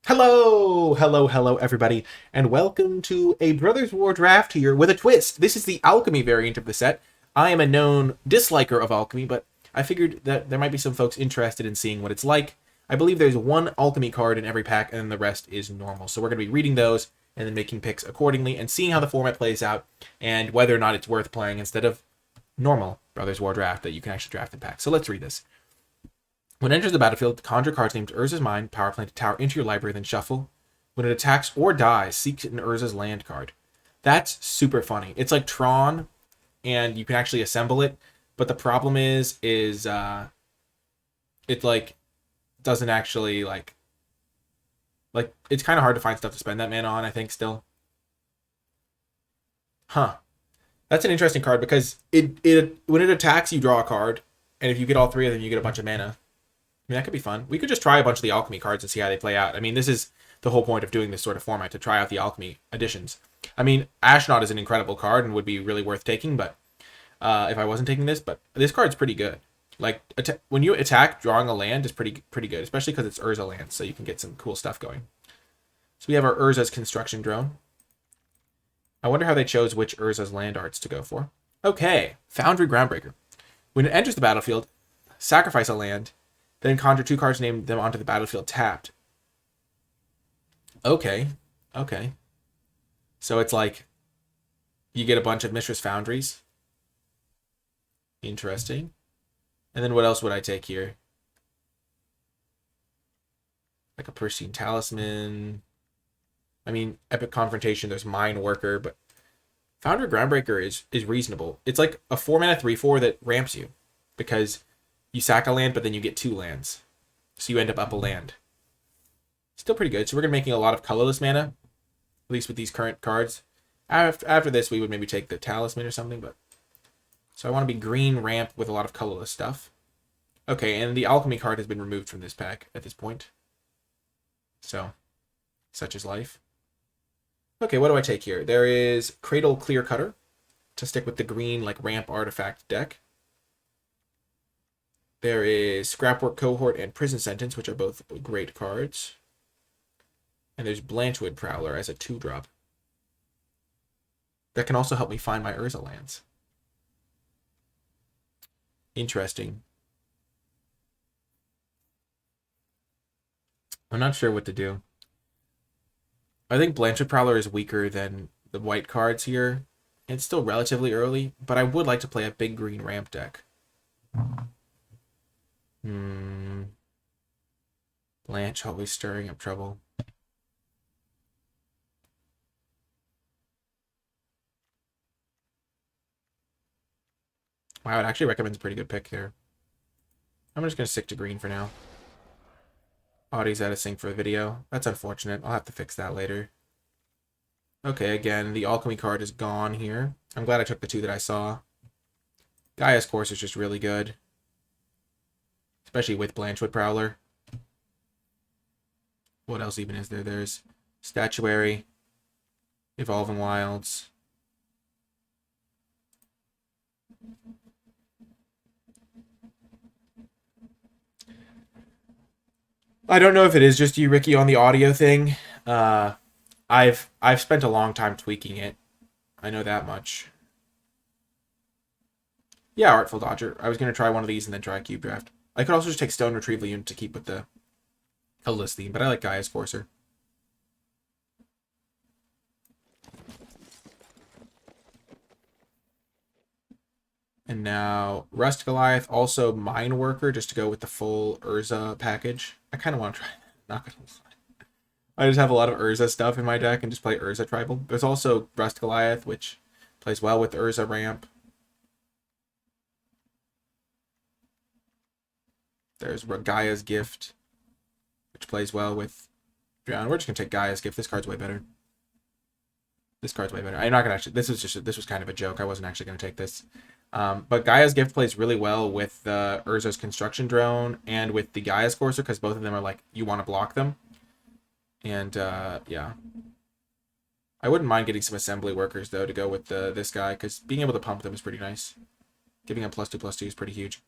Hello, everybody, and welcome to a Brothers War draft here with a twist. This is the Alchemy variant of the set. I am a known disliker of Alchemy, but I figured that there might be some folks interested in seeing what it's like. I believe there's one Alchemy card in every pack, and the rest is normal. So we're going to be reading those and then making picks accordingly and seeing how the format plays out and whether or not it's worth playing instead of normal Brothers War draft that you can actually draft in packs. So let's read this. When it enters the battlefield, conjure cards named Urza's Mind, power plant a tower into your library, then shuffle. When it attacks or dies, seek an Urza's land card. That's super funny. It's like Tron, and you can actually assemble it, but the problem is it like doesn't actually like it's kind of hard to find stuff to spend that mana on, I think, still. Huh. That's an interesting card because it when it attacks, you draw a card, and if you get all three of them, you get a bunch of mana. I mean, that could be fun. We could just try a bunch of the Alchemy cards and see how they play out. I mean, this is the whole point of doing this sort of format, to try out the Alchemy additions. I mean, Ashnod is an incredible card and would be really worth taking, but if I wasn't taking this, but this card's pretty good. Like, when you attack, drawing a land is pretty good, especially because it's Urza land, so you can get some cool stuff going. So we have our Urza's Construction Drone. I wonder how they chose which Urza's land arts to go for. Okay, Foundry Groundbreaker. When it enters the battlefield, sacrifice a land, then conjure two cards, name them onto the battlefield tapped. Okay. So it's like you get a bunch of Mishra's Foundries. Interesting. And then what else would I take here? Like a Pristine Talisman. I mean, Epic Confrontation, there's Mine Worker, but Foundry Groundbreaker is reasonable. It's like a 4-mana 3/4 that ramps you, because you sack a land, but then you get 2 lands. So you end up a land. Still pretty good. So we're going to be making a lot of colorless mana, at least with these current cards. After this, we would maybe take the Talisman or something, but... So I want to be green ramp with a lot of colorless stuff. Okay, and the Alchemy card has been removed from this pack at this point. So, such is life. Okay, what do I take here? There is Cradle Clear Cutter to stick with the green, like, ramp artifact deck. There is Scrapwork Cohort and Prison Sentence, which are both great cards. And there's Blanchwood Prowler as a 2-drop. That can also help me find my Urza lands. Interesting. I'm not sure what to do. I think Blanchwood Prowler is weaker than the white cards here. It's still relatively early, but I would like to play a big green ramp deck. Blanche always stirring up trouble. Wow, it actually recommends a pretty good pick there. I'm just going to stick to green for now. Audie's out of sync for the video. That's unfortunate. I'll have to fix that later. Okay, again, the Alchemy card is gone here. I'm glad I took the 2 that I saw. Gaia's Course is just really good, especially with Blanchwood Prowler. What else even is there? There's Statuary, Evolving Wilds. I don't know if it is just you, Ricky, on the audio thing. I've spent a long time tweaking it. I know that much. Yeah, Artful Dodger. I was going to try one of these and then try a Cube Draft. I could also just take Stone Retrieval Unit to keep with the colorless theme, but I like Gaia's Courser. And now Rust Goliath, also Mine Worker, just to go with the full Urza package. I kind of want to try that. Not gonna lie. I just have a lot of Urza stuff in my deck and just play Urza Tribal. There's also Rust Goliath, which plays well with Urza Ramp. There's Gaia's Gift, which plays well with Drown. We're just gonna take Gaia's Gift. This card's way better. I'm not gonna actually. This was kind of a joke. I wasn't actually gonna take this. But Gaia's Gift plays really well with Urza's Construction Drone and with the Gaia's Courser, because both of them are like, you want to block them. And yeah. I wouldn't mind getting some assembly workers, though, to go with this guy, because being able to pump them is pretty nice. Giving him +2/+2 is pretty huge.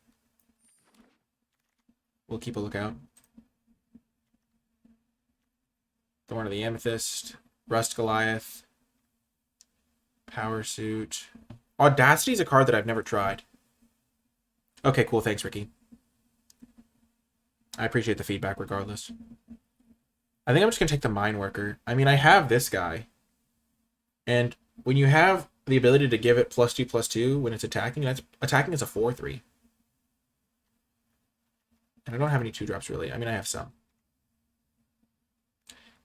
We'll keep a lookout. Thorn of the Amethyst, Rust Goliath, Power Suit. Audacity is a card that I've never tried. Okay, cool. Thanks, Ricky. I appreciate the feedback regardless. I think I'm just going to take the Mine Worker. I mean, I have this guy. And when you have the ability to give it +2/+2 when it's attacking, that's attacking is a 4/3. And I don't have any 2-drops really. I mean, I have some.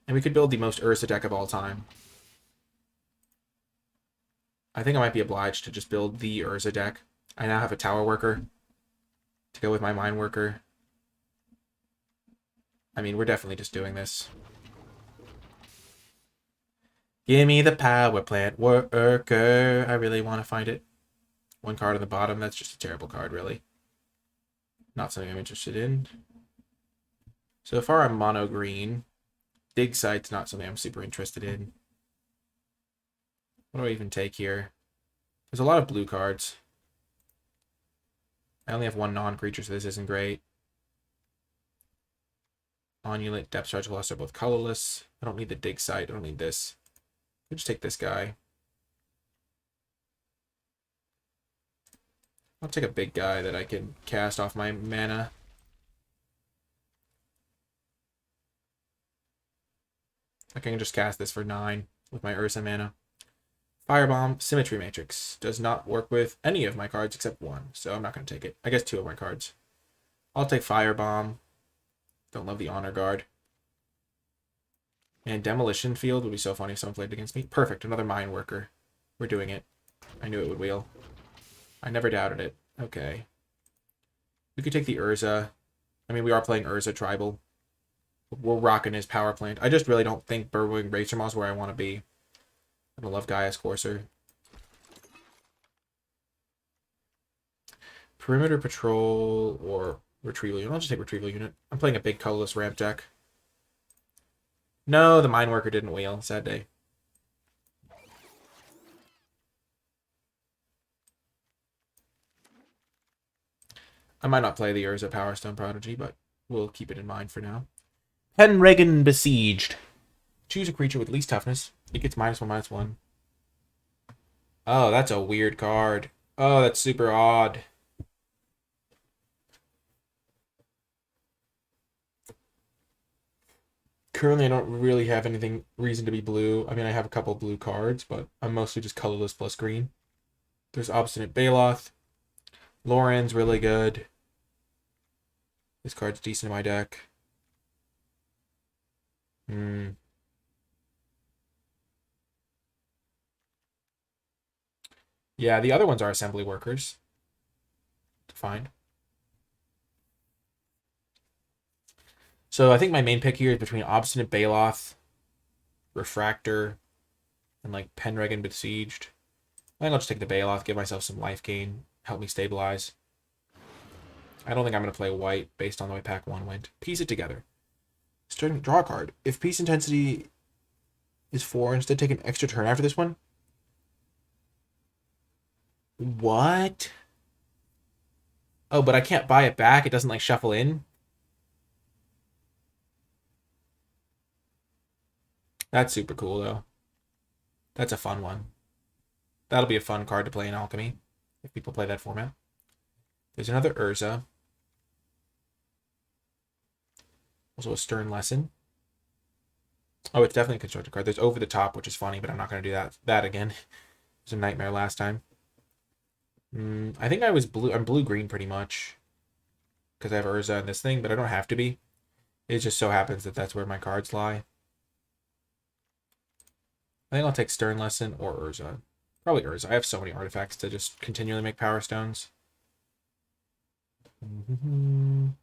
And we could build the most Ursa deck of all time. I think I might be obliged to just build the Ursa deck. I now have a Tower Worker to go with my Mine Worker. I mean, we're definitely just doing this. Give me the Power Plant Worker. I really want to find it. One card on the bottom. That's just a terrible card, really. Not something I'm interested in. So far, I'm mono green. Dig Site's not something I'm super interested in. What do I even take here? There's a lot of blue cards. I only have one non-creature, so this isn't great. Onulet, Depth Charge, Loss are both colorless. I don't need the Dig Site. I don't need this. I'll just take this guy. I'll take a big guy that I can cast off my mana. I can just cast this for 9 with my Ursa mana. Firebomb, Symmetry Matrix. Does not work with any of my cards except one, so I'm not going to take it. I guess 2 of my cards. I'll take Firebomb. Don't love the Honor Guard. And Demolition Field would be so funny if someone played against me. Perfect, another Mine Worker. We're doing it. I knew it would wheel. I never doubted it. Okay. We could take the Urza. I mean, we are playing Urza Tribal. We're rocking his Power Plant. I just really don't think Burrowing Racer Maw is where I want to be. I don't love Gaia's Courser. Perimeter Patrol or Retrieval Unit. I'll just take Retrieval Unit. I'm playing a big colorless ramp deck. No, the Mine Worker didn't wheel. Sad day. I might not play the Urza Power Stone Prodigy, but we'll keep it in mind for now. Penregan Besieged. Choose a creature with least toughness. It gets -1/-1. Oh, that's a weird card. Oh, that's super odd. Currently, I don't really have anything reason to be blue. I mean, I have a couple blue cards, but I'm mostly just colorless plus green. There's Obstinate Baloth. Lauren's really good. This card's decent in my deck. Yeah, the other ones are assembly workers. Fine. So I think my main pick here is between Obstinate Baloth, Refractor, and like Penregan Besieged. I think I'll just take the Baloth, give myself some life gain, help me stabilize. I don't think I'm going to play white based on the way pack 1 went. Piece it together. Starting to draw a card. If piece intensity is 4, instead take an extra turn after this one. What? Oh, but I can't buy it back. It doesn't like shuffle in. That's super cool though. That's a fun one. That'll be a fun card to play in Alchemy if people play that format. There's another Urza. Also a Stern Lesson. Oh, it's definitely a constructed card. There's Over the Top, which is funny, but I'm not going to do that again. It was a nightmare last time. I think I was blue. I'm blue-green pretty much because I have Urza in this thing, but I don't have to be. It just so happens that that's where my cards lie. I think I'll take Stern Lesson or Urza. Probably Urza. I have so many artifacts to just continually make Power Stones. Man,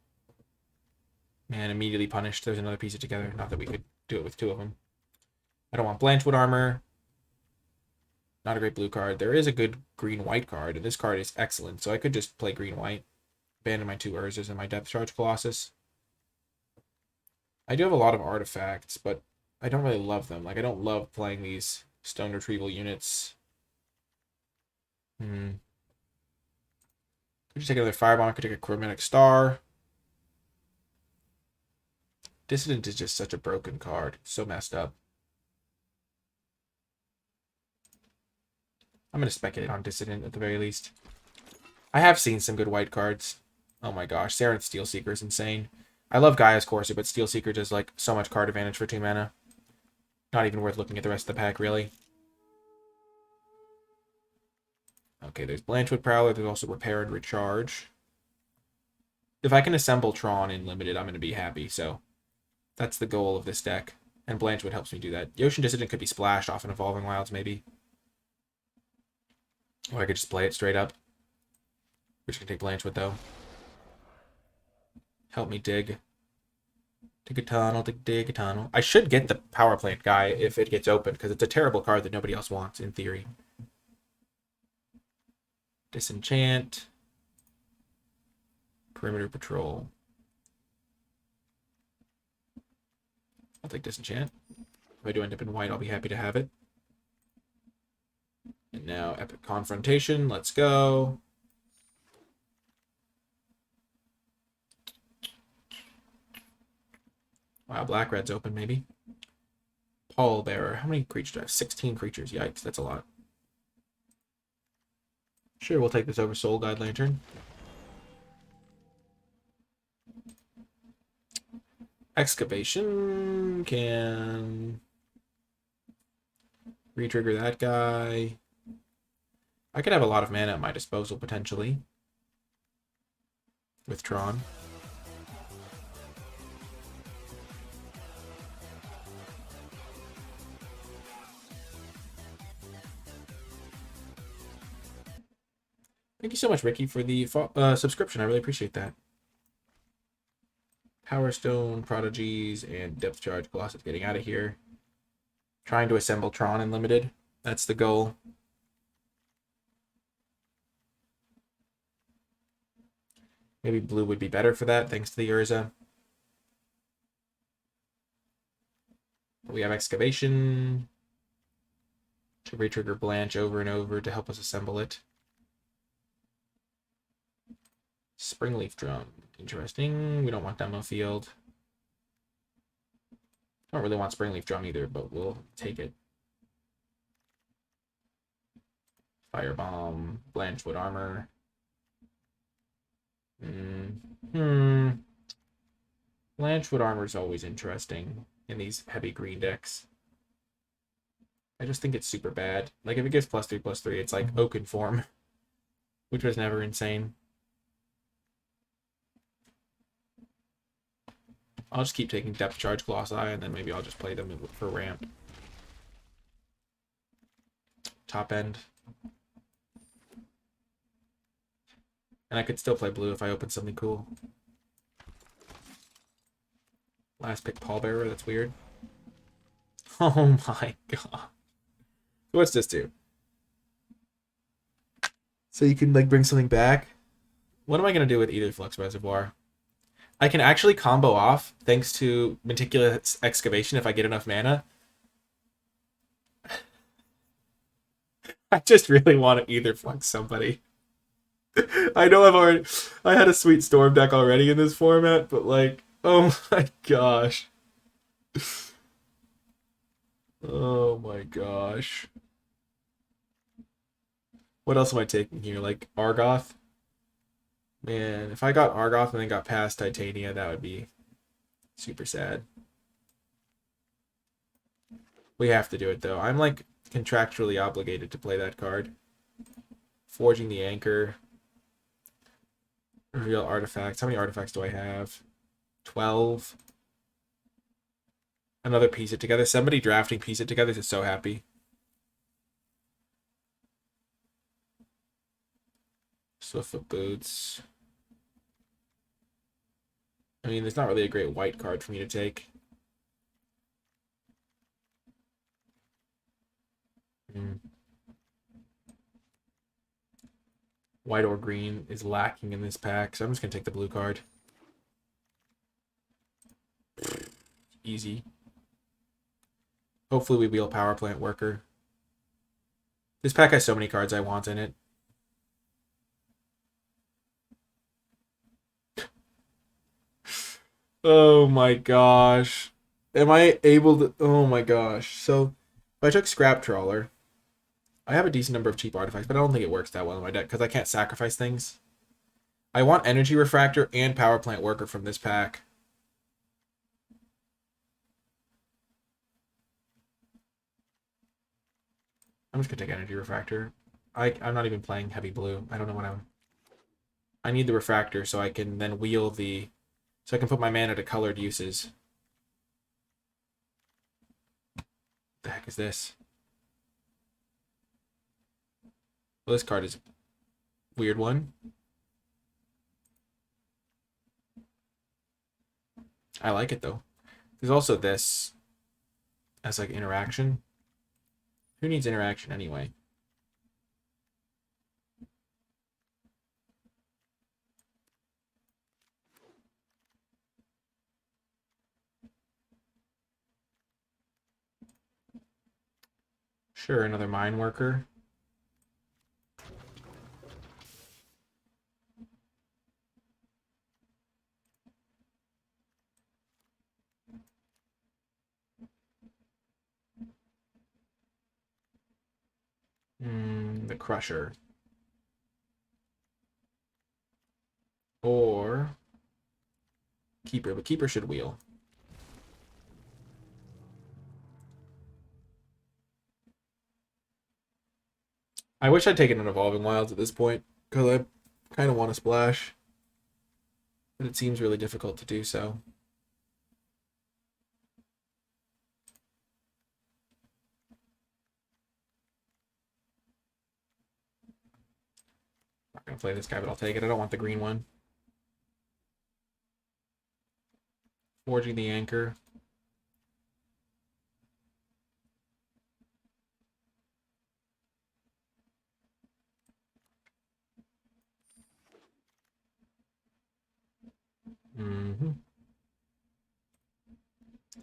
immediately punished. There's another piece of together. Not that we could do it with 2 of them. I don't want Blanchwood Armor. Not a great blue card. There is a good green-white card, and this card is excellent, so I could just play green-white. Abandon my 2 Urzas and my Depth Charge Colossus. I do have a lot of artifacts, but I don't really love them. Like, I don't love playing these stone retrieval units. Could just take another Firebomb. Could take a Chromatic Star. Dissident is just such a broken card. So messed up. I'm going to speculate on Dissident at the very least. I have seen some good white cards. Oh my gosh, Saren's Steel Seeker is insane. I love Gaia's Courser, but Steel Seeker does like so much card advantage for 2 mana. Not even worth looking at the rest of the pack, really. Okay, there's Blanchwood Prowler. There's also Repair and Recharge. If I can assemble Tron in Limited, I'm going to be happy. So that's the goal of this deck. And Blanchwood helps me do that. Yotian Dissident could be splashed off in Evolving Wilds, maybe. Or I could just play it straight up. We're just going to take Blanchwood, though. Help me dig. Dig a tunnel, dig a tunnel. I should get the Power Plant guy if it gets open, because it's a terrible card that nobody else wants, in theory. Disenchant. Perimeter Patrol. I'll take Disenchant. If I do end up in white, I'll be happy to have it. And now Epic Confrontation. Let's go. Wow, Black-Red's open, maybe. Pallbearer. How many creatures do I have? 16 creatures. Yikes, that's a lot. Sure, we'll take this over Soul Guide Lantern. Excavation can re-trigger that guy. I could have a lot of mana at my disposal, potentially. With Tron. Thank you so much, Ricky, for the subscription. I really appreciate that. Power Stone, Prodigies, and Depth Charge. Colossus getting out of here. Trying to assemble Tron in Limited. That's the goal. Maybe blue would be better for that, thanks to the Urza. We have Excavation to re-trigger Blanche over and over to help us assemble it. Springleaf Drum. Interesting. We don't want Demo Field. Don't really want Springleaf Drum either, but we'll take it. Firebomb. Blanchwood Armor. Blanchwood Armor is always interesting in these heavy green decks. I just think it's super bad. Like, if it gives +3/+3, it's like Oaken form, which was never insane. I'll just keep taking Depth Charge Colossi, and then maybe I'll just play them for ramp. Top end. And I could still play blue if I open something cool. Last pick Pallbearer, that's weird. Oh my god. What's this do? So you can like bring something back? What am I going to do with either Flux Reservoir? I can actually combo off thanks to Meticulous Excavation if I get enough mana. I just really want to either flux somebody. I know I had a sweet Storm deck already in this format, but like, oh my gosh. Oh my gosh. What else am I taking here? Like Argoth? Man, if I got Argoth and then got past Titania, that would be super sad. We have to do it, though. I'm, like, contractually obligated to play that card. Forging the Anchor. Reveal artifacts. How many artifacts do I have? 12. Another Piece It Together. Somebody drafting Piece It Together is so happy. Swiftfoot Boots. I mean, there's not really a great white card for me to take. White or green is lacking in this pack, so I'm just going to take the blue card. Easy. Hopefully we wheel Power Plant Worker. This pack has so many cards I want in it. Oh my gosh. Am I able to? Oh my gosh. So, if I took Scrap Trawler, I have a decent number of cheap artifacts, but I don't think it works that well in my deck because I can't sacrifice things. I want Energy Refractor and Power Plant Worker from this pack. I'm just gonna take Energy Refractor. I'm not even playing heavy blue. I don't know what I'm. I need the refractor so I can then wheel the. So I can put my mana to colored uses. What the heck is this? Well, this card is a weird one. I like it though. There's also this as like interaction. Who needs interaction anyway? Sure, another mine worker. The Crusher. Or Keeper, but Keeper should wheel. I wish I'd taken an Evolving Wilds at this point, because I kind of want to splash. But it seems really difficult to do so. Not going to play this guy, but I'll take it. I don't want the green one. Forging the Anchor.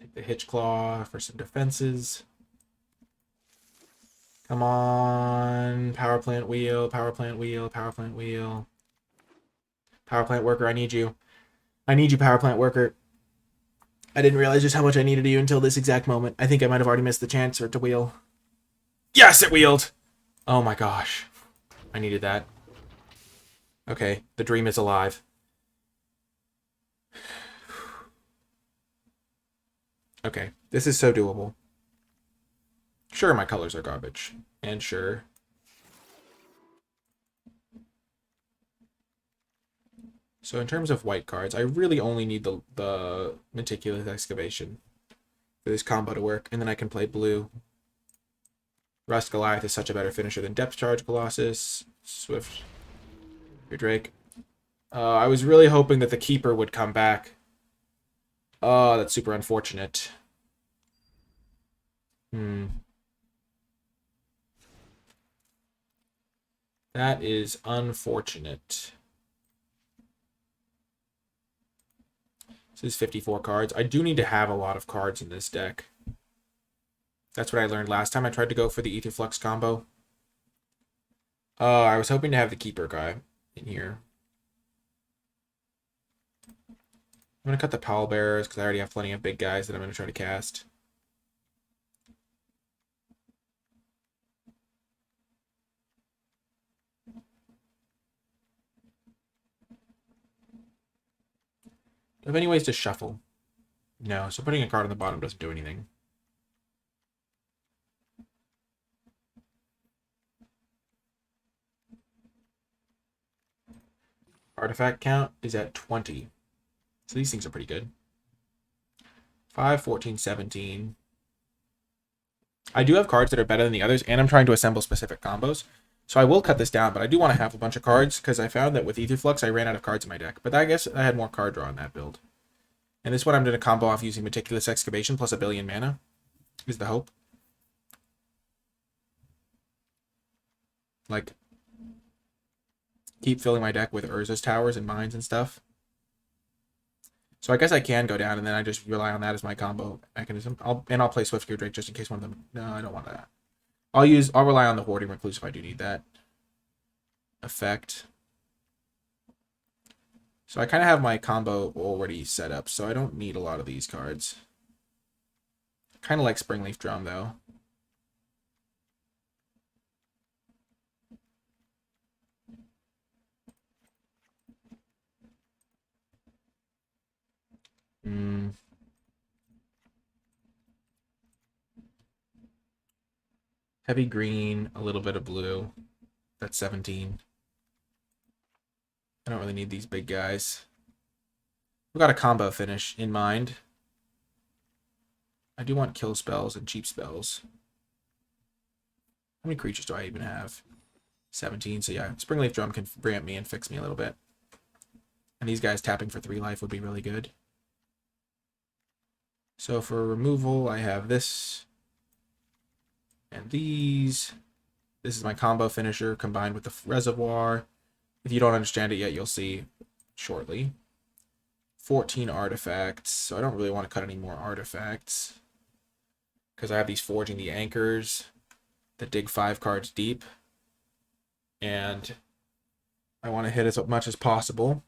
Take the Hitch Claw for some defenses. Come on. Power Plant Wheel, Power Plant Wheel, Power Plant Wheel. Power Plant Worker, I need you. I need you, Power Plant Worker. I didn't realize just how much I needed you until this exact moment. I think I might have already missed the chance for it to wheel. Yes, it wheeled! Oh my gosh. I needed that. Okay, the dream is alive. Okay, this is so doable. Sure, my colors are garbage. And sure. So in terms of white cards, I really only need the Meticulous Excavation for this combo to work, and then I can play blue. Rust Goliath is such a better finisher than Depth Charge Colossus. Swift. Your Drake. I was really hoping that the Keeper would come back. Oh, that's super unfortunate. That is unfortunate. This is 54 cards. I do need to have a lot of cards in this deck. That's what I learned last time I tried to go for the Etherflux combo. I was hoping to have the Keeper guy in here. I'm going to cut the Pallbearers because I already have plenty of big guys that I'm going to try to cast. Do I have any ways to shuffle? No, so putting a card on the bottom doesn't do anything. Artifact count is at 20. So these things are pretty good. 5, 14, 17. I do have cards that are better than the others, and I'm trying to assemble specific combos. So I will cut this down, but I do want to have a bunch of cards, because I found that with Etherflux, I ran out of cards in my deck. But I guess I had more card draw in that build. And this one I'm going to combo off using Meticulous Excavation plus 1 billion mana, is the hope. Like, keep filling my deck with Urza's Towers and Mines and stuff. So I guess I can go down, and then I just rely on that as my combo mechanism. I'll play Swiftgear Drake just in case one of them... No, I don't want that. I'll rely on the Hoarding Recluse if I do need that effect. So I kind of have my combo already set up, so I don't need a lot of these cards. Kind of like Springleaf Drum, though. Heavy green, a little bit of blue. That's 17. I don't really need these big guys. We've got a combo finish in mind. I do want kill spells and cheap spells. How many creatures do I even have? 17, so yeah, Springleaf Drum can ramp me and fix me a little bit. And these guys tapping for 3 life would be really good. So for removal, I have this and these. This is my combo finisher combined with the reservoir. If you don't understand it yet, you'll see shortly. 14 artifacts, so I don't really want to cut any more artifacts because I have these Forging the Anchors that dig 5 cards deep, and I want to hit as much as possible.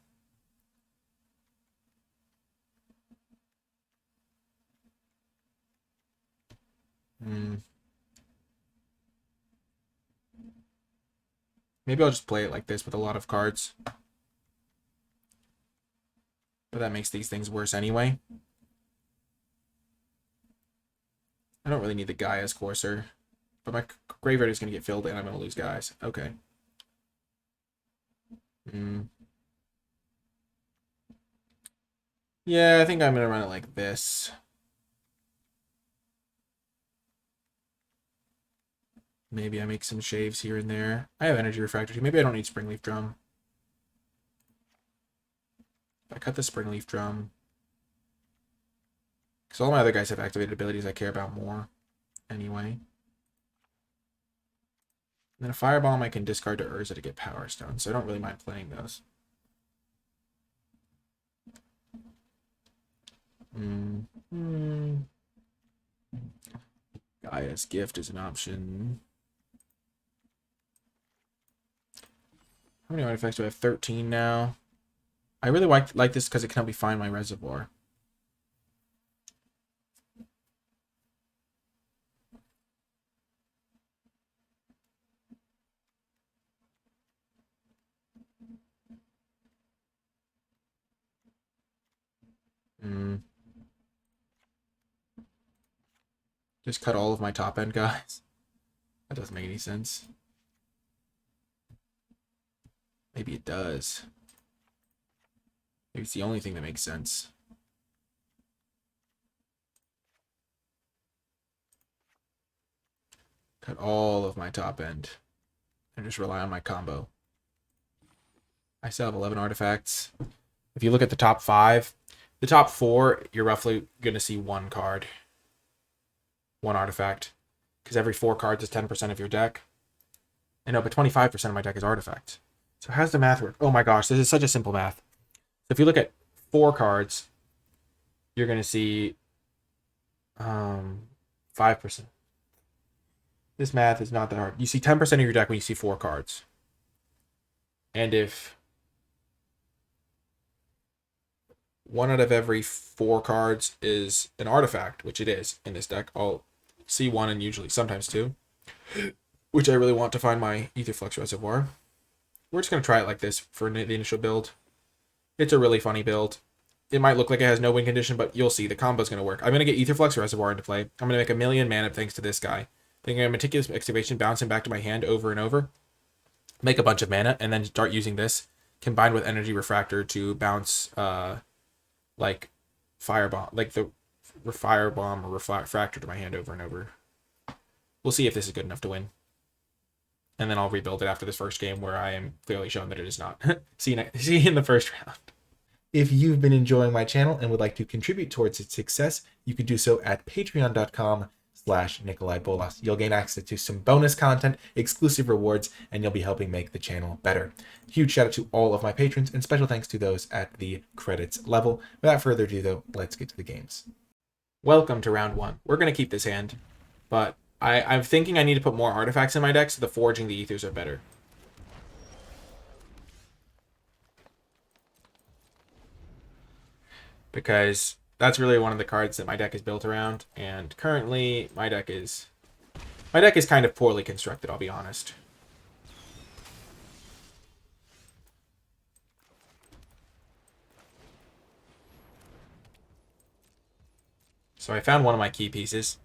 Maybe I'll just play it like this with a lot of cards. But that makes these things worse anyway. I don't really need the Gaia's Courser. But my graveyard is going to get filled and I'm going to lose guys. Okay. Yeah, I think I'm going to run it like this. Maybe I make some shaves here and there. I have Energy Refractor too. Maybe I don't need Springleaf Drum. If I cut the Springleaf Drum. Because all my other guys have activated abilities I care about more. Anyway. And then a Firebomb I can discard to Urza to get Power Stone. So I don't really mind playing those. Gaia's Gift is an option. How many artifacts do I have? 13 now. I really like this because it can help me find my reservoir. Just cut all of my top end guys. That doesn't make any sense. Maybe it does. Maybe it's the only thing that makes sense. Cut all of my top end. And just rely on my combo. I still have 11 artifacts. If you look at the top 5, the top 4, you're roughly going to see 1 card. 1 artifact. Because every 4 cards is 10% of your deck. And no, but 25% of my deck is artifact. So how's the math work? Oh my gosh, this is such a simple math. So if you look at 4 cards, you're going to see 5%. This math is not that hard. You see 10% of your deck when you see 4 cards. And if 1 out of every 4 cards is an artifact, which it is in this deck, I'll see 1 and usually sometimes 2, which I really want to find my Aetherflux Reservoir. We're just going to try it like this for the initial build. It's a really funny build. It might look like it has no win condition, but you'll see the combo's going to work. I'm going to get Aetherflux Reservoir into play. I'm going to make 1,000,000 mana thanks to this guy. Thinking of Meticulous Excavation, bounce him back to my hand over and over. Make a bunch of mana, and then start using this, combined with Energy Refractor to bounce, like, Firebomb, like the Firebomb or Refractor to my hand over and over. We'll see if this is good enough to win. And then I'll rebuild it after this first game where I am clearly shown that it is not. See you in the first round. If you've been enjoying my channel and would like to contribute towards its success, you can do so at patreon.com/NicolaiBolas. You'll gain access to some bonus content, exclusive rewards, and you'll be helping make the channel better. Huge shout out to all of my patrons, and special thanks to those at the credits level. Without further ado, though, let's get to the games. Welcome to round 1. We're going to keep this hand, but I'm thinking I need to put more artifacts in my deck so the Forging the Ethers are better. because that's really one of the cards that my deck is built around. And currently, my deck is kind of poorly constructed, I'll be honest. So I found one of my key pieces.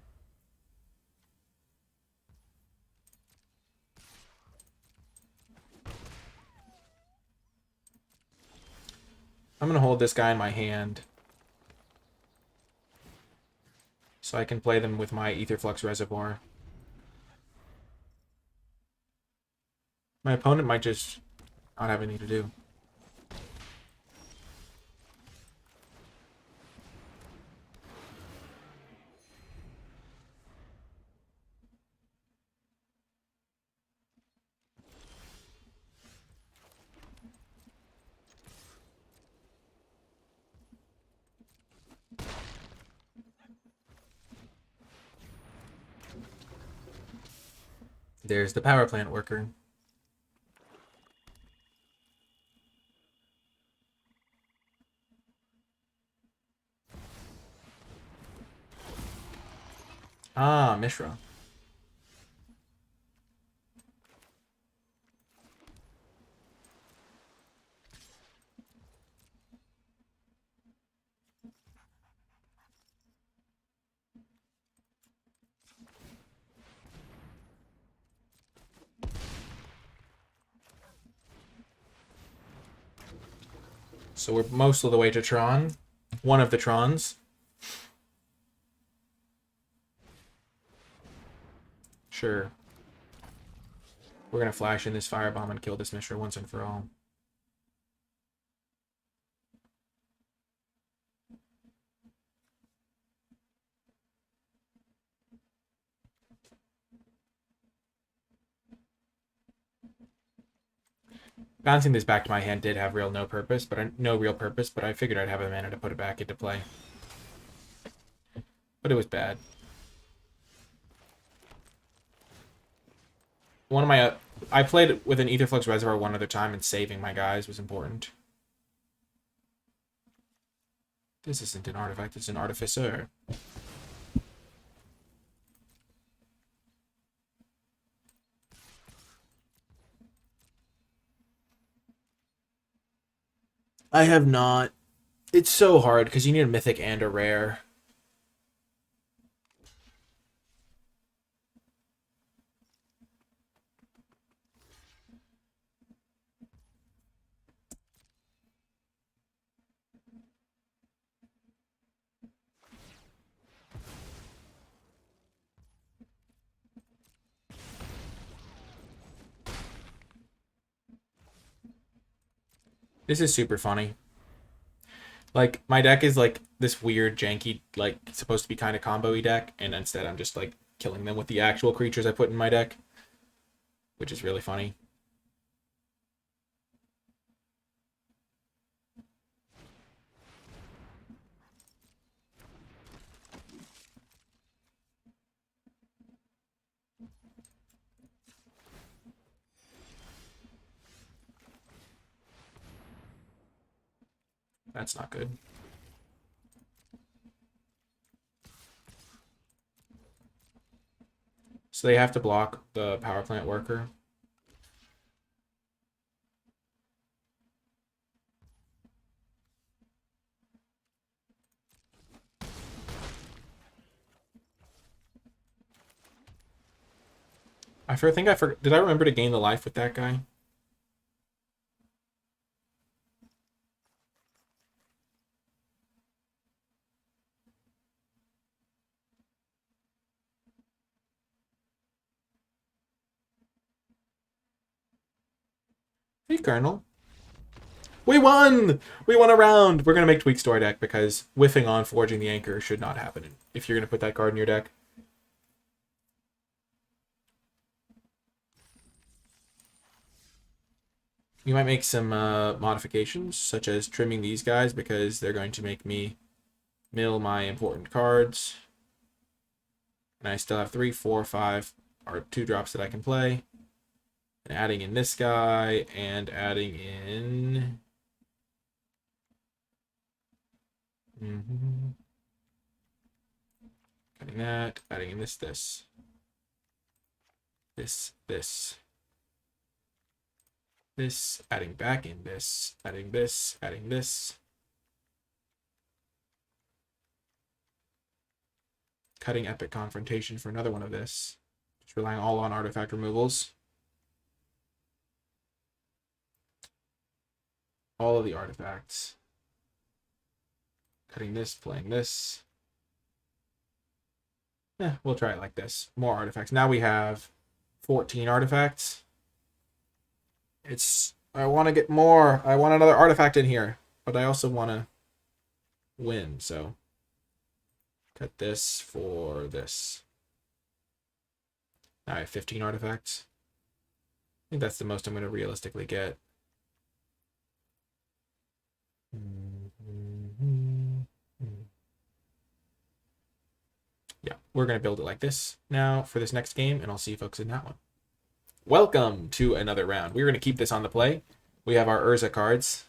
I'm going to hold this guy in my hand so I can play them with my Etherflux Reservoir. My opponent might just not have anything to do. There's the power plant worker. Ah, Mishra. So we're most of the way to Tron. One of the Trons. Sure. We're going to flash in this Firebomb and kill this Mishra once and for all. Bouncing this back to my hand did have no real purpose, but I figured I'd have a mana to put it back into play. But it was bad. I played with an Etherflux Reservoir one other time, and saving my guys was important. This isn't an artifact, it's an artificer. I have not. It's so hard because you need a mythic and a rare. This is super funny. Like, my deck is like this weird, janky, like, supposed to be kind of combo-y deck, and instead I'm just like killing them with the actual creatures I put in my deck, which is really funny. That's not good. So they have to block the power plant worker. I think I forgot. Did I remember to gain the life with that guy? Hey, Colonel. We won! We won a round! We're going to make Tweak Store deck because whiffing on Forging the Anchor should not happen if you're going to put that card in your deck. You might make some modifications, such as trimming these guys because they're going to make me mill my important cards. And I still have 3, 4, 5, or 2 drops that I can play. And adding in this guy, and adding in... Cutting that, adding in this, this. This, adding back in this, adding this, adding this. Cutting Epic Confrontation for another one of this. Just relying all on artifact removals. All of the artifacts. Cutting this, playing this. We'll try it like this. More artifacts. Now we have 14 artifacts. I want to get more. I want another artifact in here. But I also want to win, so cut this for this. Now I have 15 artifacts. I think that's the most I'm going to realistically get. Yeah, we're going to build it like this now for this next game, and I'll see you folks in that one. Welcome to another round. We're going to keep this on the play. We have our Urza cards.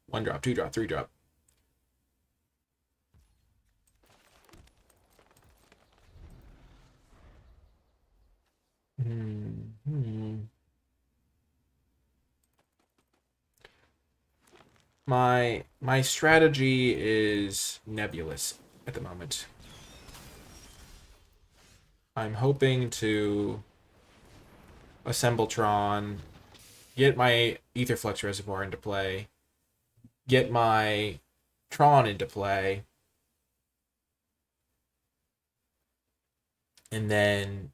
1 drop, 2 drop, 3 drop. My strategy is nebulous at the moment. I'm hoping to assemble Tron, get my Aetherflux Reservoir into play, get my Tron into play, and then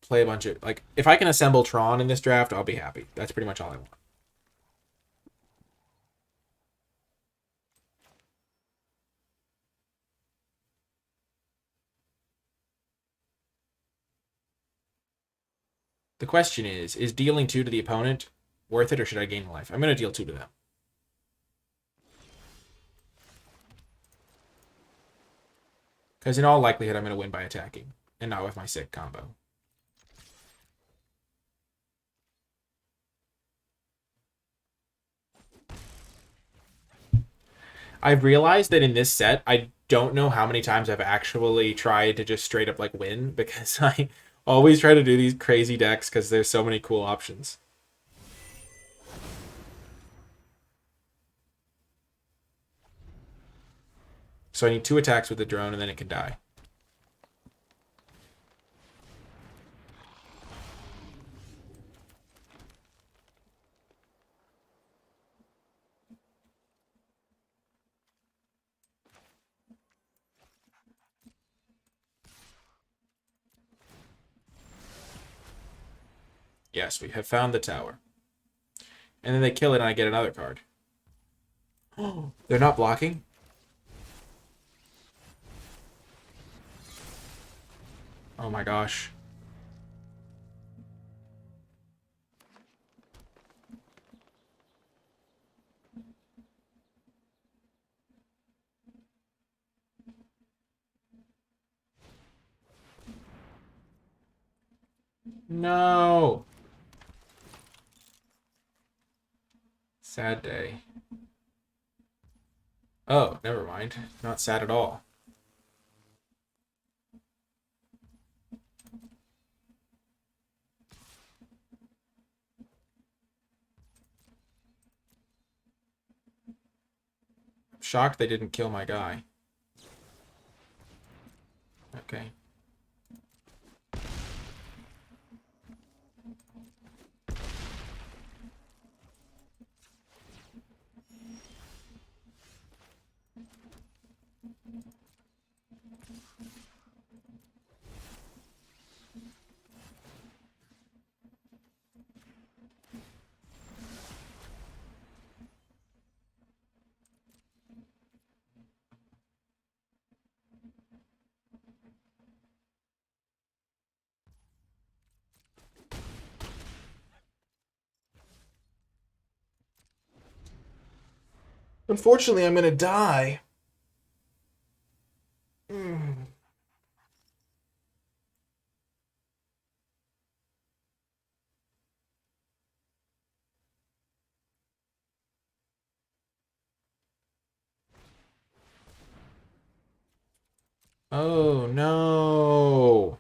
play a bunch of, like, if I can assemble Tron in this draft, I'll be happy. That's pretty much all I want. The question is dealing 2 to the opponent worth it, or should I gain life? I'm going to deal 2 to them. Because in all likelihood, I'm going to win by attacking, and not with my sick combo. I've realized that in this set, I don't know how many times I've actually tried to just straight up like win, because I always try to do these crazy decks because there's so many cool options. So I need 2 attacks with the drone, and then it can die. Yes, we have found the tower. And then they kill it, and I get another card. Oh, they're not blocking? Oh my gosh. No. Sad day. Oh, never mind. Not sad at all. I'm shocked they didn't kill my guy. Okay. Unfortunately, I'm gonna die. Oh, no.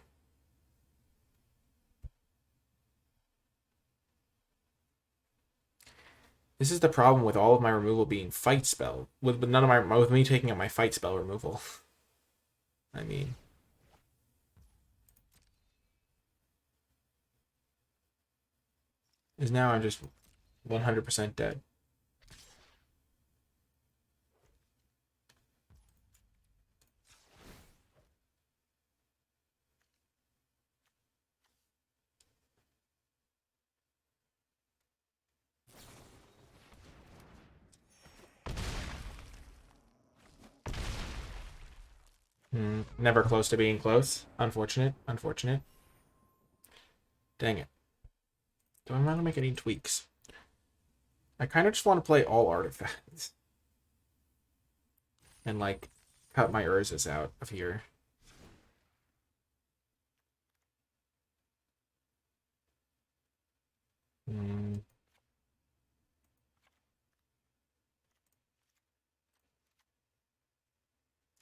This is the problem with all of my removal being fight spell. With none of with me taking out my fight spell removal. I mean, is now I'm just 100% dead. Never close to being close. Unfortunate. Unfortunate. Dang it. Do I want to make any tweaks? I kind of just want to play all artifacts. And, like, cut my Urzas out of here. Hmm.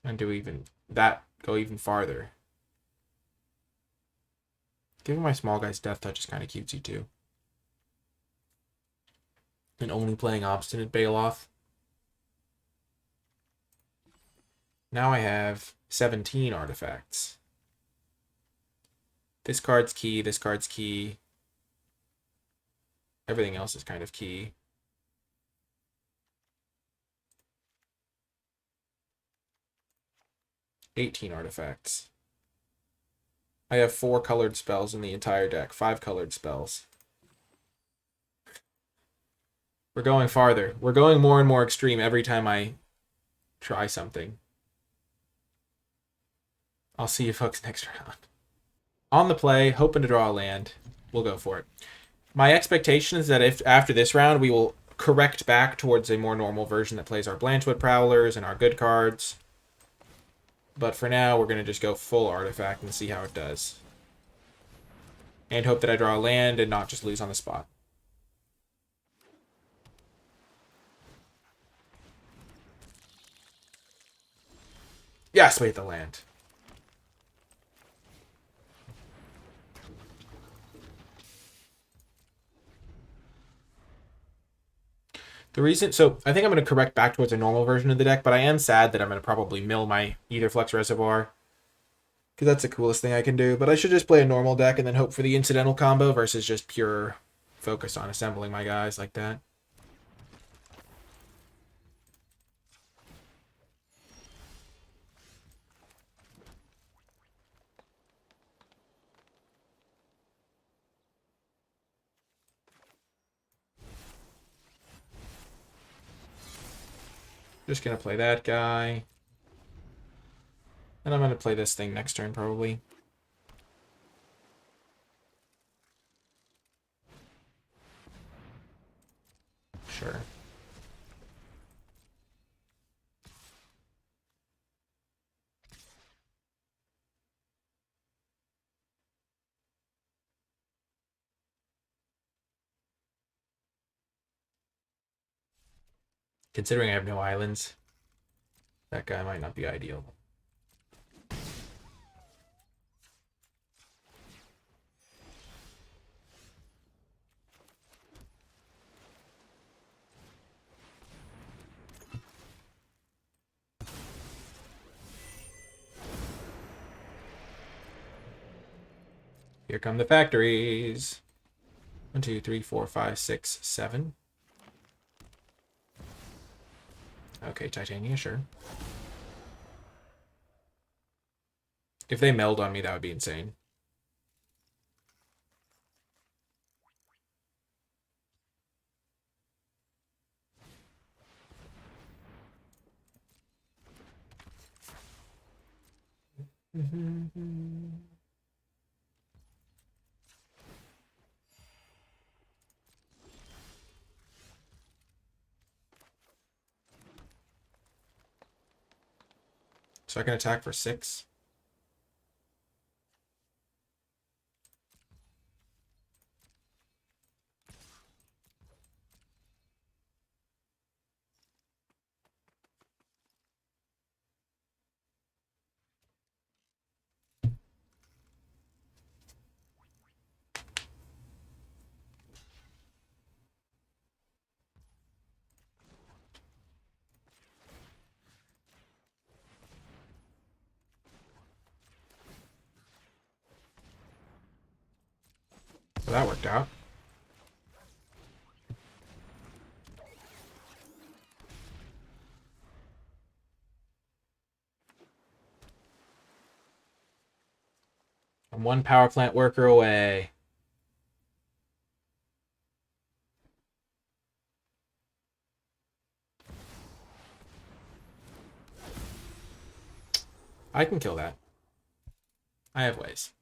And do even that go even farther. Giving my small guy's death touch is kind of cutesy too. And only playing obstinate Baloth. Now I have 17 artifacts. This card's key, this card's key. Everything else is kind of key. $18 artifacts. I have 4 colored spells in the entire deck. 5 colored spells. We're going farther. We're going more and more extreme every time I try something. I'll see you folks next round. On the play, hoping to draw a land. We'll go for it. My expectation is that if after this round we will correct back towards a more normal version that plays our Blanchwood Prowlers and our good cards. But for now, we're going to just go full artifact and see how it does. And hope that I draw a land and not just lose on the spot. Yes, we hit the land. The reason, so I think I'm going to correct back towards a normal version of the deck, but I am sad that I'm going to probably mill my Aetherflux Reservoir. Because that's the coolest thing I can do. But I should just play a normal deck and then hope for the incidental combo versus just pure focus on assembling my guys like that. Just going to play that guy. And I'm going to play this thing next turn, probably. Sure. Considering I have no islands, that guy might not be ideal. Here come the factories. 1, 2, 3, 4, 5, 6, 7. Okay, Titania, sure. If they meld on me, that would be insane. So I can attack for 6. that worked out. I'm one power plant worker away. I can kill that. I have ways.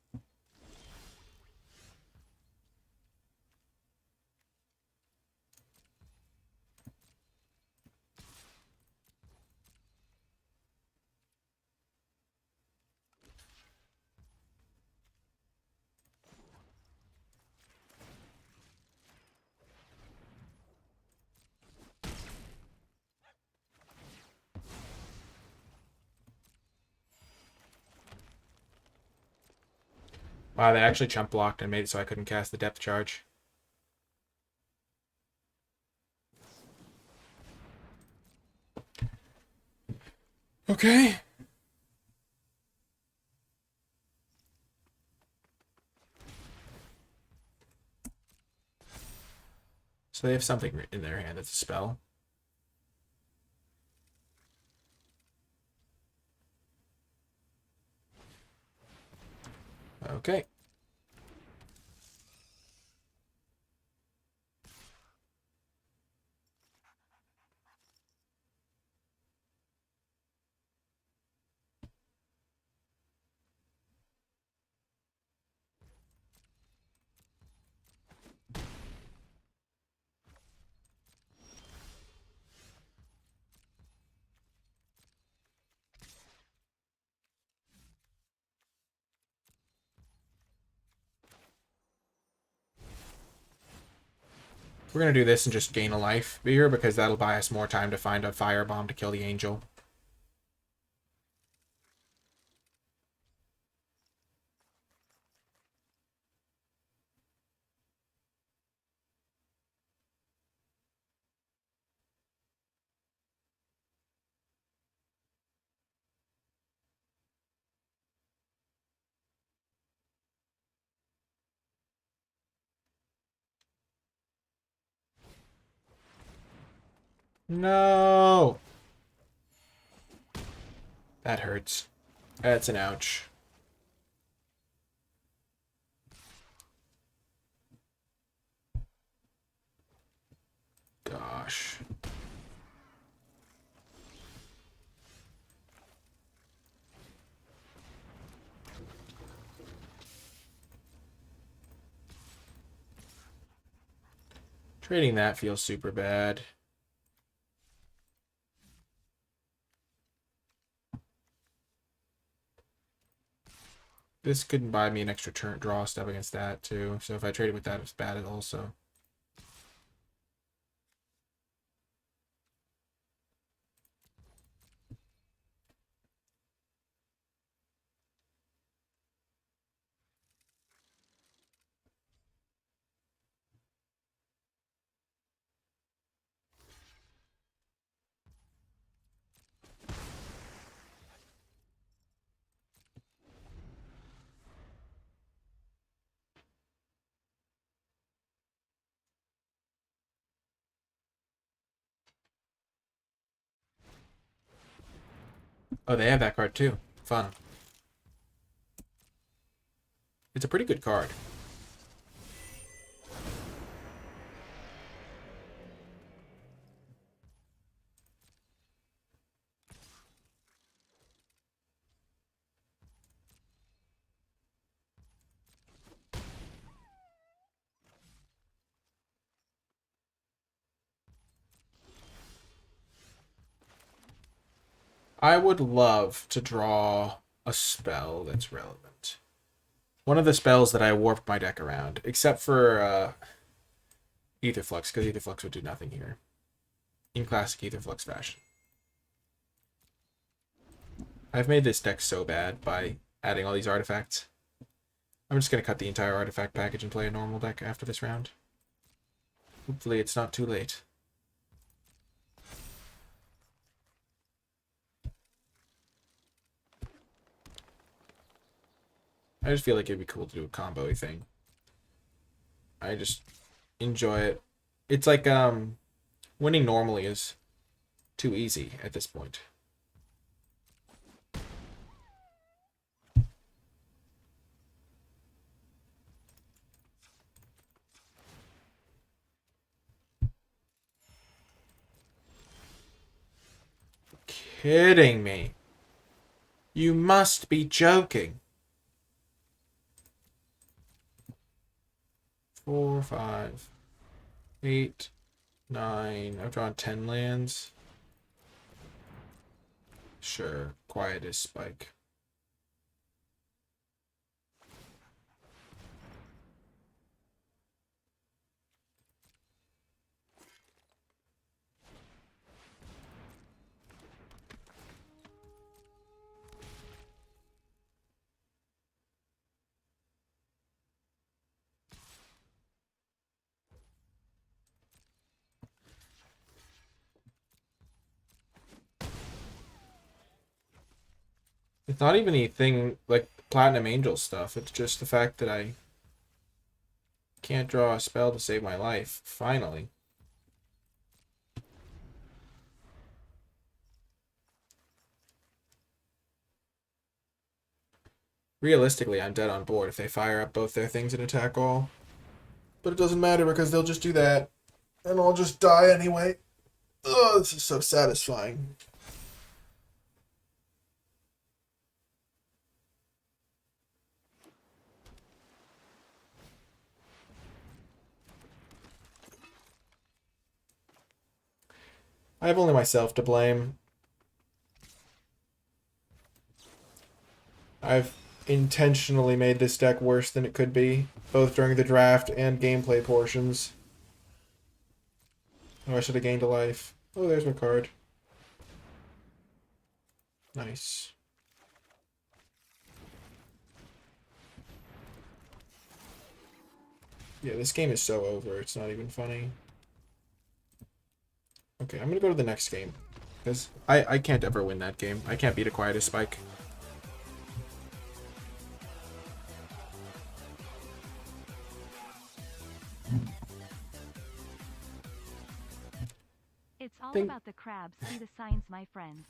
Wow, they actually chump blocked and made it so I couldn't cast the depth charge. Okay. So they have something in their hand that's a spell. Okay. We're going to do this and just gain a life here because that'll buy us more time to find a firebomb to kill the angel. No! That hurts. That's an ouch. Gosh. Trading that feels super bad. This could buy me an extra turn draw step against that too. So if I traded with that, it's bad also. Oh, they have that card too. Fun. It's a pretty good card. I would love to draw a spell that's relevant. One of the spells that I warped my deck around, except for Etherflux, because Etherflux would do nothing here. In classic Etherflux fashion. I've made this deck so bad by adding all these artifacts. I'm just going to cut the entire artifact package and play a normal deck after this round. Hopefully it's not too late. I just feel like it'd be cool to do a combo-y thing. I just enjoy it. It's like winning normally is too easy at this point. Kidding me. You must be joking. 4, 5, 8, 9. I've drawn 10 lands. Sure, quiet as Spike. It's not even anything like Platinum Angel stuff. It's just the fact that I can't draw a spell to save my life. Finally. Realistically, I'm dead on board if they fire up both their things and attack all. But it doesn't matter because they'll just do that. And I'll just die anyway. Oh, this is so satisfying. I have only myself to blame. I've intentionally made this deck worse than it could be, both during the draft and gameplay portions. Oh, I should have gained a life. Oh, there's my card. Nice. Yeah, this game is so over. It's not even funny. Okay, I'm gonna go to the next game. Because I can't ever win that game. I can't beat a Quiet as Spike. It's all about the crabs. See the signs, my friends.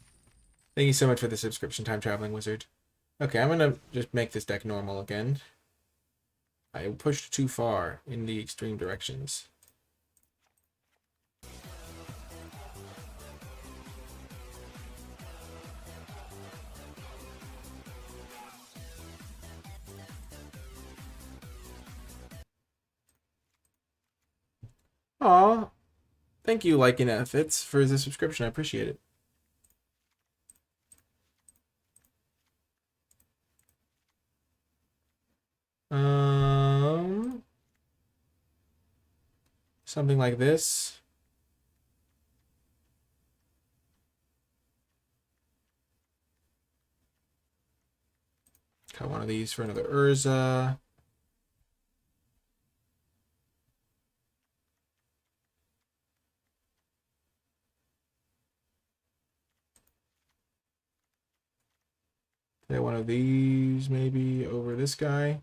Thank you so much for the subscription, Time Traveling Wizard. Okay, I'm gonna just make this deck normal again. I pushed too far in the extreme directions. Aw, thank you, Like and Fitz, for the subscription. I appreciate it. Something like this. Got one of these for another Urza. Get one of these maybe over this guy. How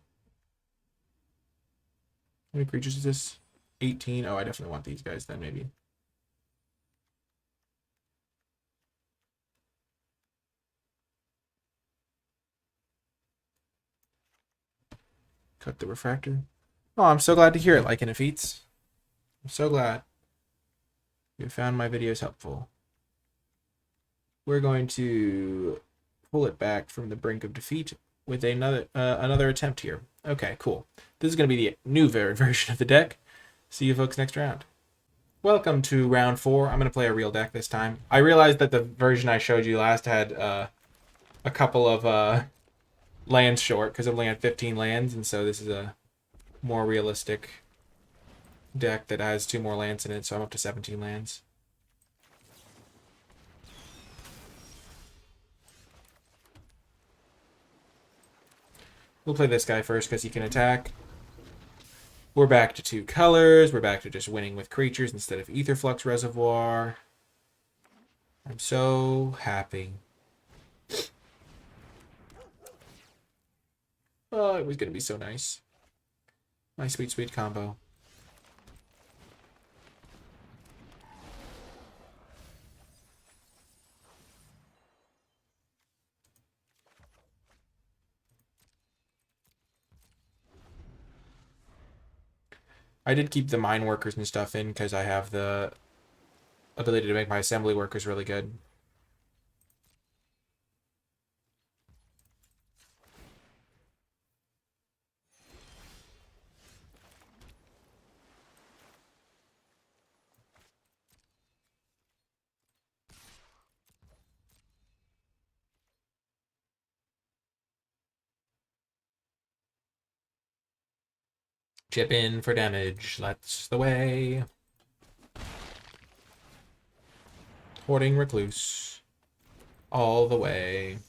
many creatures is this? 18. Oh, I definitely want these guys then, maybe. Cut the refractor. Oh, I'm so glad to hear it, Like and Feats. I'm so glad you found my videos helpful. We're going to pull it back from the brink of defeat with another attempt here. Okay, cool. This is going to be the new version of the deck. See you folks next round. Welcome to round 4. I'm going to play a real deck this time. I realized that the version I showed you last had a couple of lands short because it only had 15 lands, and so this is a more realistic deck that has 2 more lands in it, so I'm up to 17 lands. We'll play this guy first because he can attack. We're back to 2 colors. We're back to just winning with creatures instead of Aetherflux Reservoir. I'm so happy. Oh, it was going to be so nice. My sweet, sweet combo. I did keep the mine workers and stuff in because I have the ability to make my assembly workers really good. Chip in for damage. That's the way. Hoarding recluse. All the way.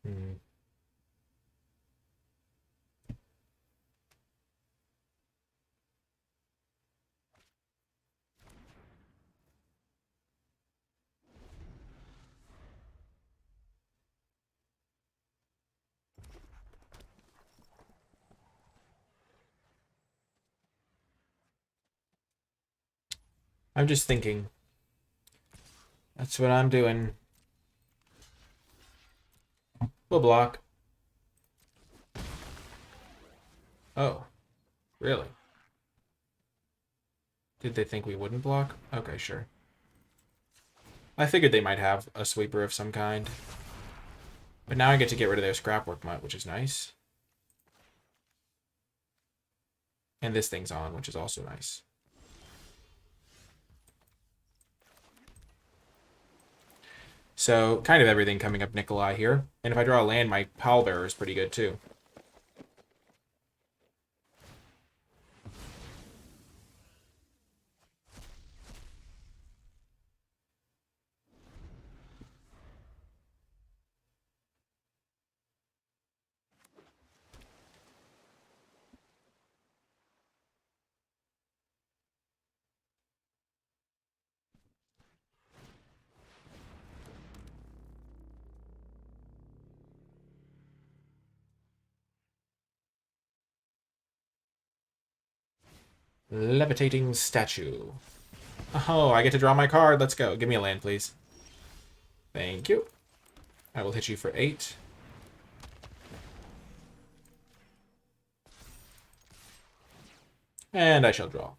Hmm. I'm just thinking. That's what I'm doing. We'll block. Oh, really? Did they think we wouldn't block? Okay, sure. I figured they might have a sweeper of some kind. But now I get to get rid of their scrapwork mutt, which is nice. And this thing's on, which is also nice. So, kind of everything coming up Nicolai here. And if I draw a land, my pallbearer is pretty good too. Levitating statue. Oh, I get to draw my card. Let's go. Give me a land, please. Thank you. I will hit you for 8. And I shall draw.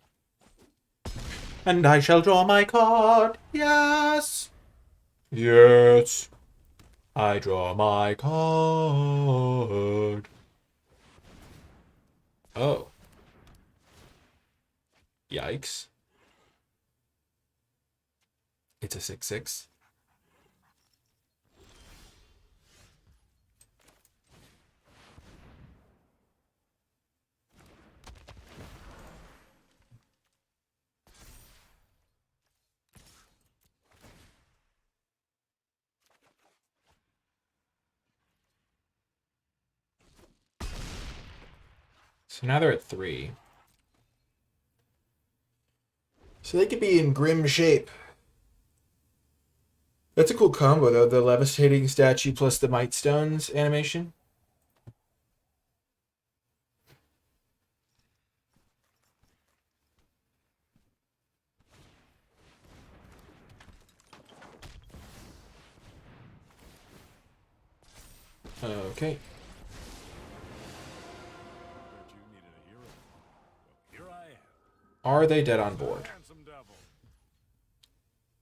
And I shall draw my card. Yes. Yes. I draw my card. Oh. Yikes. It's a 6/6. So now they're at 3. So they could be in grim shape. That's a cool combo, though. The levitating statue plus the might stones animation. Okay. Are they dead on board?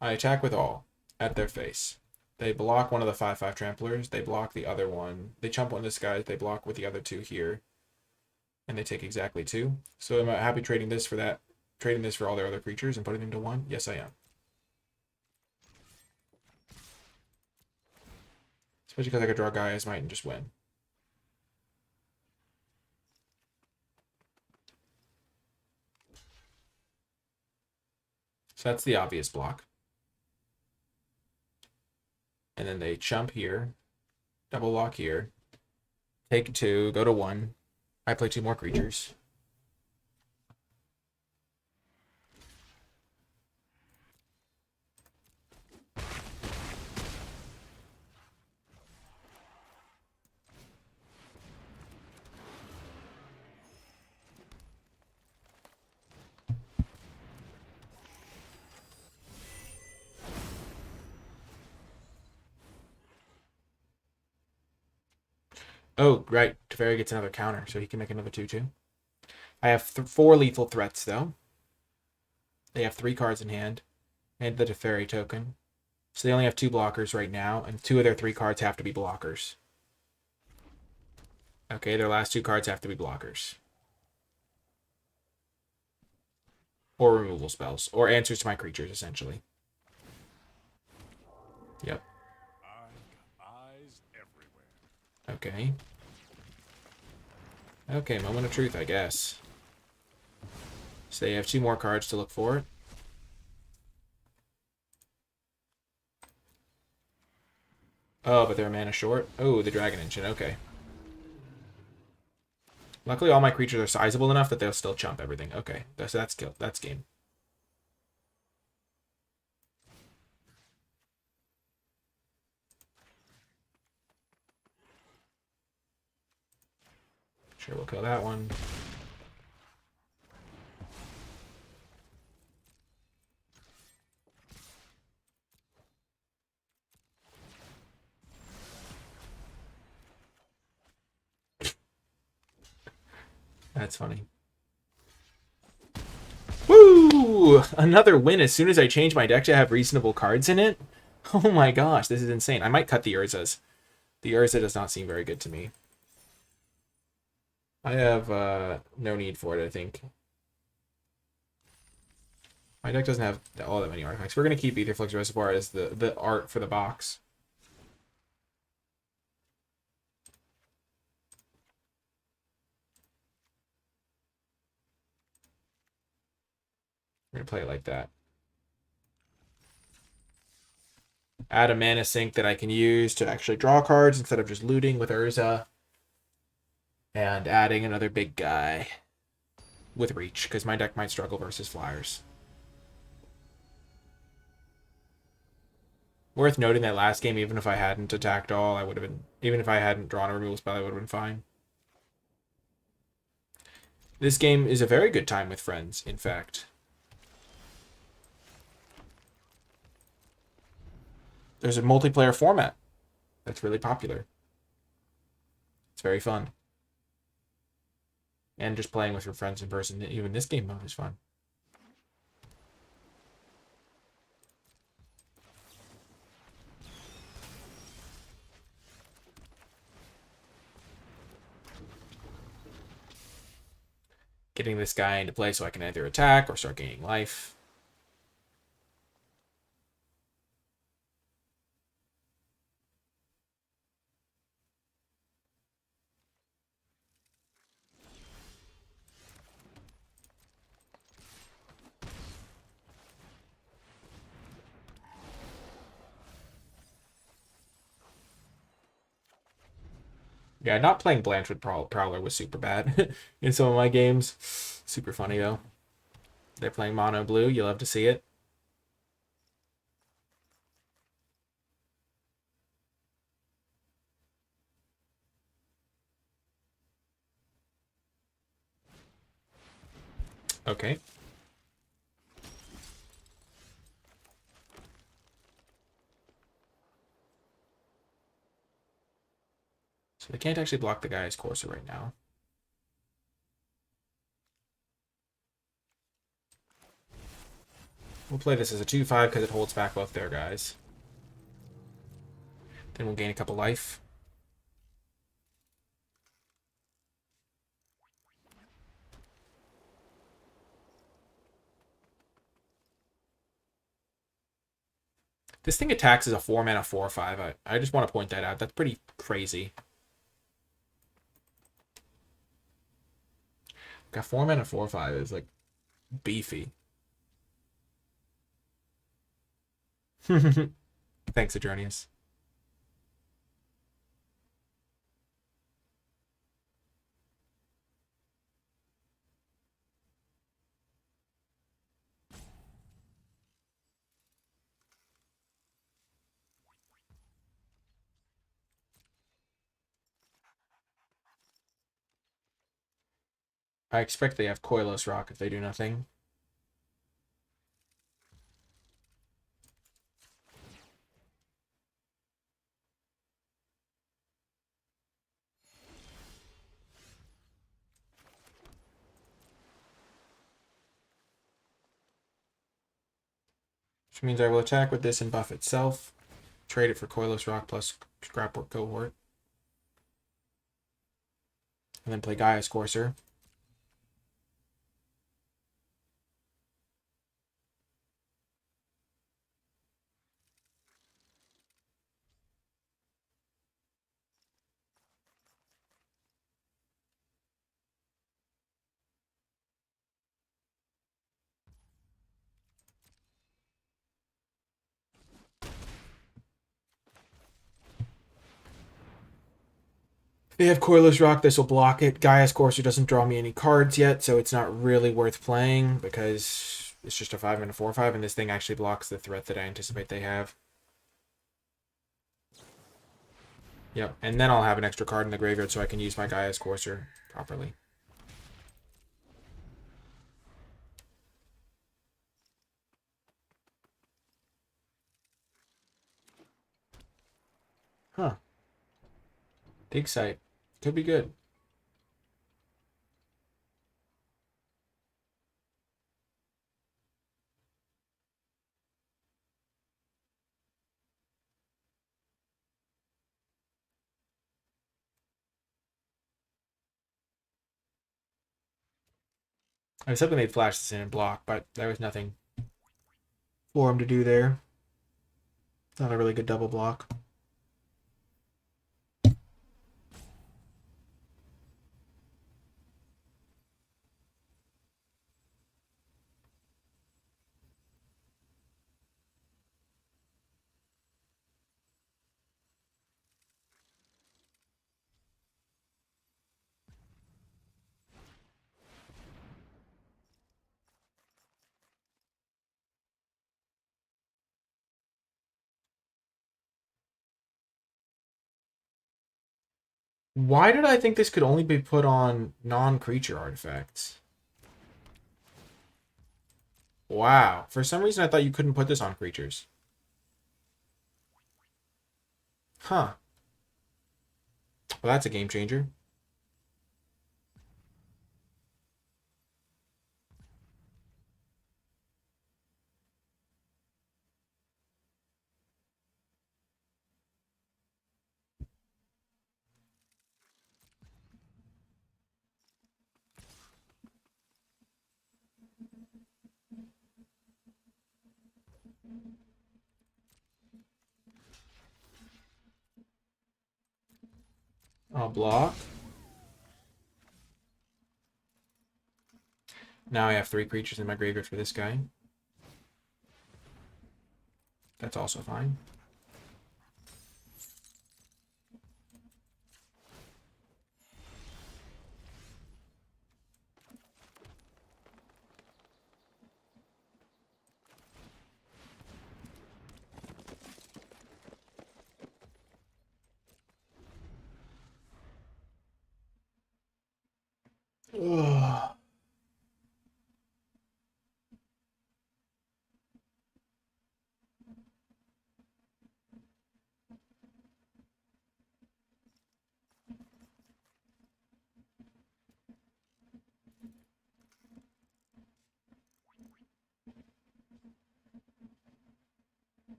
I attack with all at their face. They block one of the 5/5 tramplers. They block the other one. They chump one of this guy. They block with the other 2 here. And they take exactly 2. So am I happy trading this for that? Trading this for all their other creatures and putting them to 1? Yes, I am. Especially because I could draw Gaia's Might and just win. So that's the obvious block. And then they chump here. Double block here. Take 2. Go to 1. I play 2 more creatures. Oh, right. Teferi gets another counter, so he can make another 2/2. I have 4 lethal threats, though. They have 3 cards in hand, and the Teferi token. So they only have 2 blockers right now, and 2 of their 3 cards have to be blockers. Okay, their last 2 cards have to be blockers. Or removal spells, or answers to my creatures, essentially. Yep. Eyes everywhere. Okay. Okay, moment of truth, I guess. So they have 2 more cards to look for. Oh, but they're mana short. Oh, the Dragon Engine. Okay. Luckily, all my creatures are sizable enough that they'll still chump everything. Okay, that's kill. That's game. Sure, we'll kill that one. That's funny. Woo! Another win as soon as I change my deck to have reasonable cards in it. Oh my gosh, this is insane. I might cut the Urzas. The Urza does not seem very good to me. I have no need for it, I think. My deck doesn't have all that many artifacts. We're going to keep Aetherflux Reservoir as the art for the box. We're going to play it like that. Add a mana sink that I can use to actually draw cards instead of just looting with Urza. And adding another big guy with reach, because my deck might struggle versus flyers. Worth noting that last game, even if I hadn't attacked all, I would have been... Even if I hadn't drawn a removal spell, I would have been fine. This game is a very good time with friends, in fact. There's a multiplayer format that's really popular. It's very fun. And just playing with your friends in person, even this game mode is fun. Getting this guy into play so I can either attack or start gaining life. Yeah, not playing Blanchwood Prowler was super bad in some of my games. Super funny, though. They're playing mono blue. You love to see it. Okay. So they can't actually block the guy's Corsair right now. We'll play this as a 2/5 because it holds back both their guys. Then we'll gain a couple life. This thing attacks as a 4-mana 4/5. I just want to point that out. That's pretty crazy. Got 4-mana 4/5 is like beefy. Thanks, Adronius. I expect they have Coilless Rock if they do nothing. Which means I will attack with this and buff itself. Trade it for Coilless Rock plus Scrapwork Cohort. And then play Gaia's Courser. They have Coilless Rock, this will block it. Gaia's Courser doesn't draw me any cards yet, so it's not really worth playing because it's just a 5 and a 4/5, and this thing actually blocks the threat that I anticipate they have. Yep, and then I'll have an extra card in the graveyard so I can use my Gaia's Courser properly. Huh. Dig Site. Could be good. I was hoping they'd flash this in and block, but there was nothing for him to do there. Not a really good double block. Why did I think this could only be put on non-creature artifacts? Wow. For some reason, I thought you couldn't put this on creatures. Huh. Well, that's a game changer. I'll block. Now I have 3 creatures in my graveyard for this guy. That's also fine. Ugh.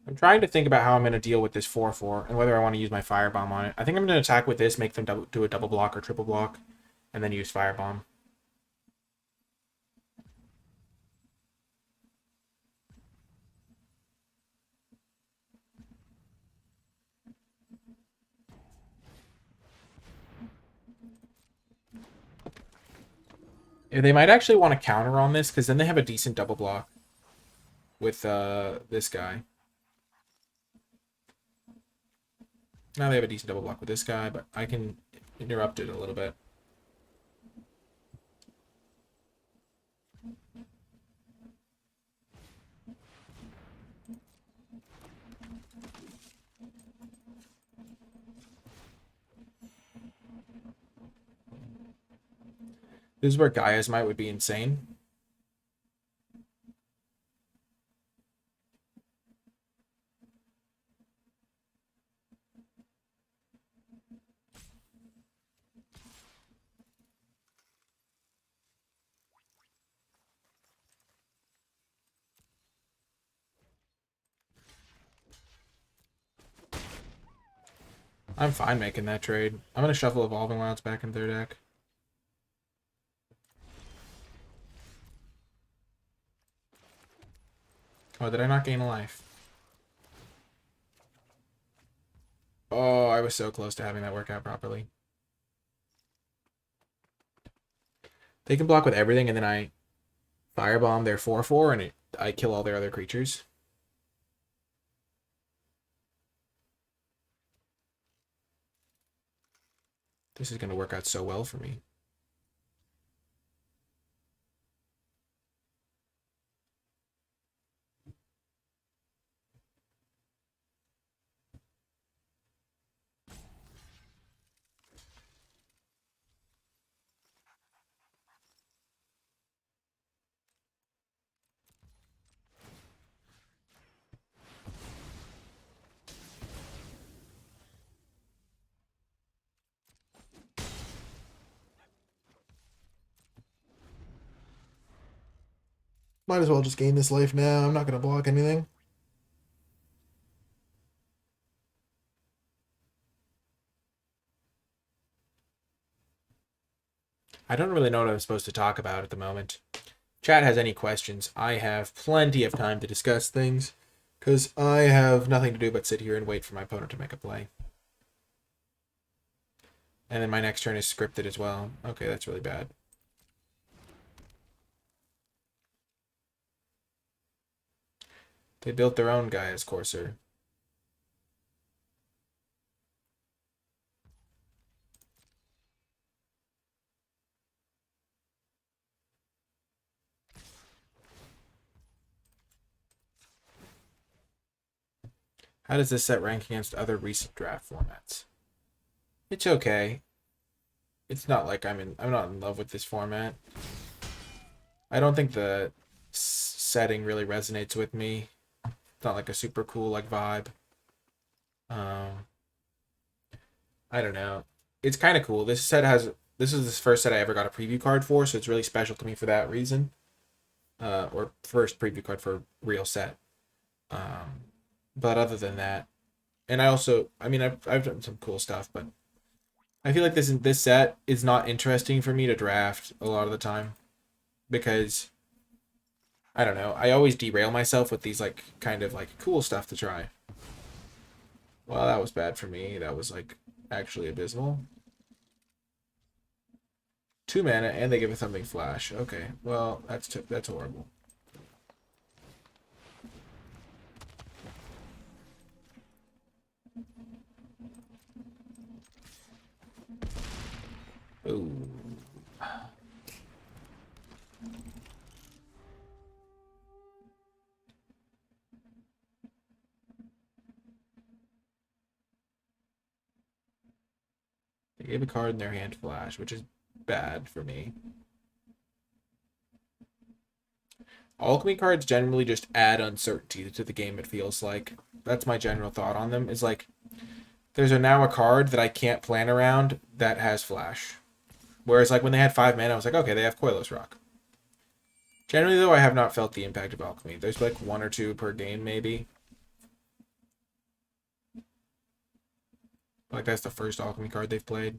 I'm trying to think about how I'm going to deal with this 4/4 and whether I want to use my Firebomb on it. I think I'm going to attack with this, make them do a double block or triple block, and then use Firebomb. They might actually want to counter on this, because then they have a decent double block with this guy. Now they have a decent double block with this guy, but I can interrupt it a little bit. This is where Gaia's Might would be insane. I'm fine making that trade. I'm going to shuffle Evolving Wilds back into their deck. Oh, did I not gain a life? Oh, I was so close to having that work out properly. They can block with everything, and then I firebomb their 4/4, and I kill all their other creatures. This is going to work out so well for me. Might as well just gain this life now. I'm not going to block anything. I don't really know what I'm supposed to talk about at the moment. Chat has any questions, I have plenty of time to discuss things, because I have nothing to do but sit here and wait for my opponent to make a play. And then my next turn is scripted as well. Okay, that's really bad. They built their own guy as Courser. How does this set rank against other recent draft formats? It's okay. It's not like I'm not in love with this format. I don't think the setting really resonates with me. It's not like a super cool like vibe. I don't know. It's kind of cool. This is the first set I ever got a preview card for, so it's really special to me for that reason. Or first preview card for a real set. But other than that, and I've done some cool stuff, but I feel like this set is not interesting for me to draft a lot of the time because I don't know. I always derail myself with these like kind of like cool stuff to try. Well, that was bad for me. That was like actually abysmal. 2 mana and they give it something flash. Okay, well that's horrible. Ooh. They gave a card in their hand flash, which is bad for me. Alchemy cards generally just add uncertainty to the game, it feels like. That's my general thought on them, is like, there's now a card that I can't plan around that has flash. Whereas like when they had 5 mana, I was like, okay, they have Coilless Rock. Generally though, I have not felt the impact of Alchemy. There's like 1 or 2 per game maybe. Like that's the first Alchemy card they've played.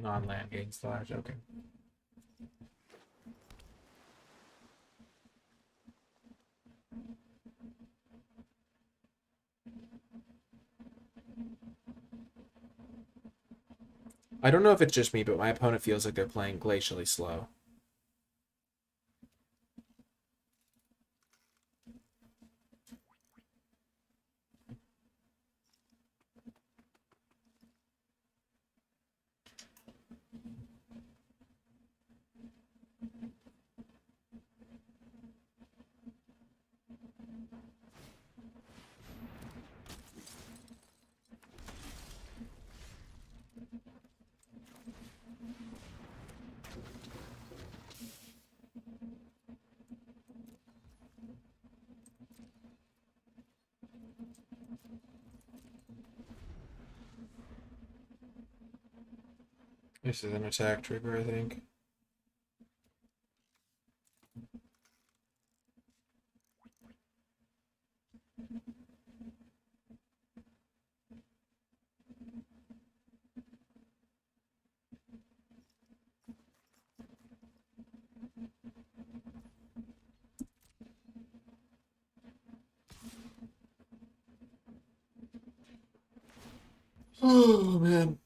Non-land gains flash, okay. I don't know if it's just me, but my opponent feels like they're playing glacially slow. This is an attack trigger, I think. Oh, man.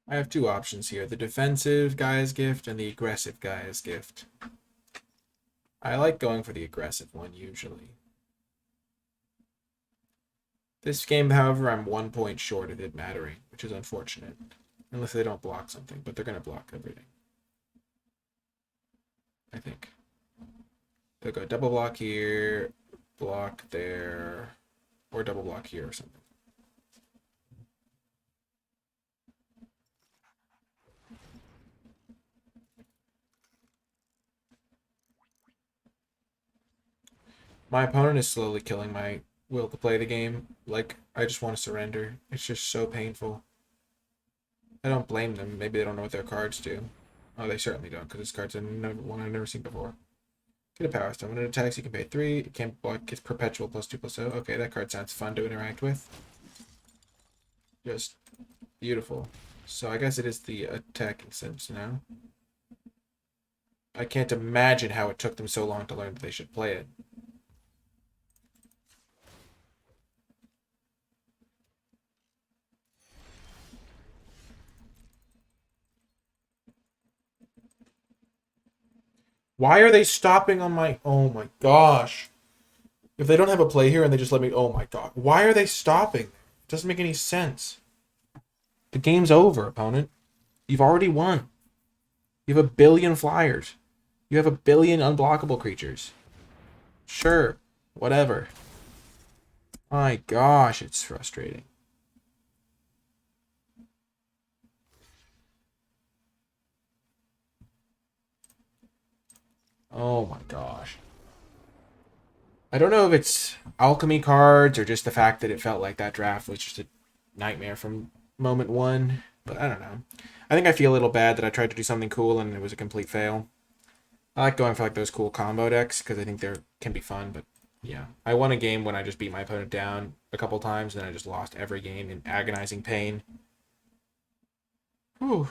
I have two options here. The defensive Gaia's Gift and the aggressive Gaia's Gift. I like going for the aggressive one, usually. This game, however, I'm 1 point short of it mattering, which is unfortunate. Unless they don't block something, but they're going to block everything. I think. They'll go double block here, block there, or double block here or something. My opponent is slowly killing my will to play the game. Like, I just want to surrender. It's just so painful. I don't blame them. Maybe they don't know what their cards do. Oh, they certainly don't, because this card's one I've never seen before. Get a power stone. When it attacks, you can pay 3. It can't block. It's perpetual +2/+0. Okay, that card sounds fun to interact with. Just beautiful. So I guess it is the attacking sense now. I can't imagine how it took them so long to learn that they should play it. Why are they stopping on my... Oh my gosh. If they don't have a play here and they just let me... Oh my god. Why are they stopping? It doesn't make any sense. The game's over, opponent. You've already won. You have a billion flyers. You have a billion unblockable creatures. Sure. Whatever. My gosh, it's frustrating. Oh my gosh. I don't know if it's alchemy cards or just the fact that it felt like that draft was just a nightmare from moment one. But I don't know. I think I feel a little bad that I tried to do something cool and it was a complete fail. I like going for like those cool combo decks because I think they can be fun. But yeah, I won a game when I just beat my opponent down a couple times and then I just lost every game in agonizing pain. Whew.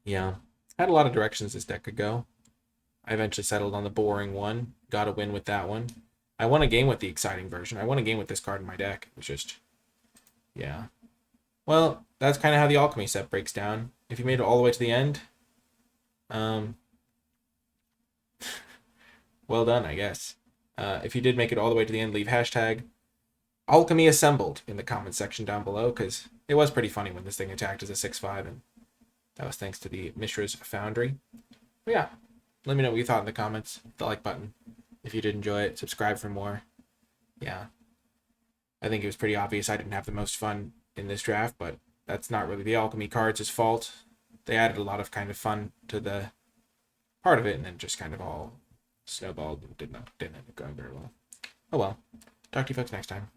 Yeah. Had a lot of directions this deck could go. I eventually settled on the boring one. Got a win with that one. I won a game with the exciting version. I won a game with this card in my deck. It was just... Yeah. Well, that's kind of how the Alchemy set breaks down. If you made it all the way to the end, well done, I guess. If you did make it all the way to the end, leave hashtag Alchemy Assembled in the comment section down below, because it was pretty funny when this thing attacked as a 6/5, and that was thanks to the Mishra's Foundry. But yeah, let me know what you thought in the comments. Hit the like button if you did enjoy it. Subscribe for more. Yeah. I think it was pretty obvious I didn't have the most fun in this draft, but that's not really the Alchemy cards' fault. They added a lot of kind of fun to the part of it, and then just kind of all snowballed and didn't end up going very well. Oh well. Talk to you folks next time.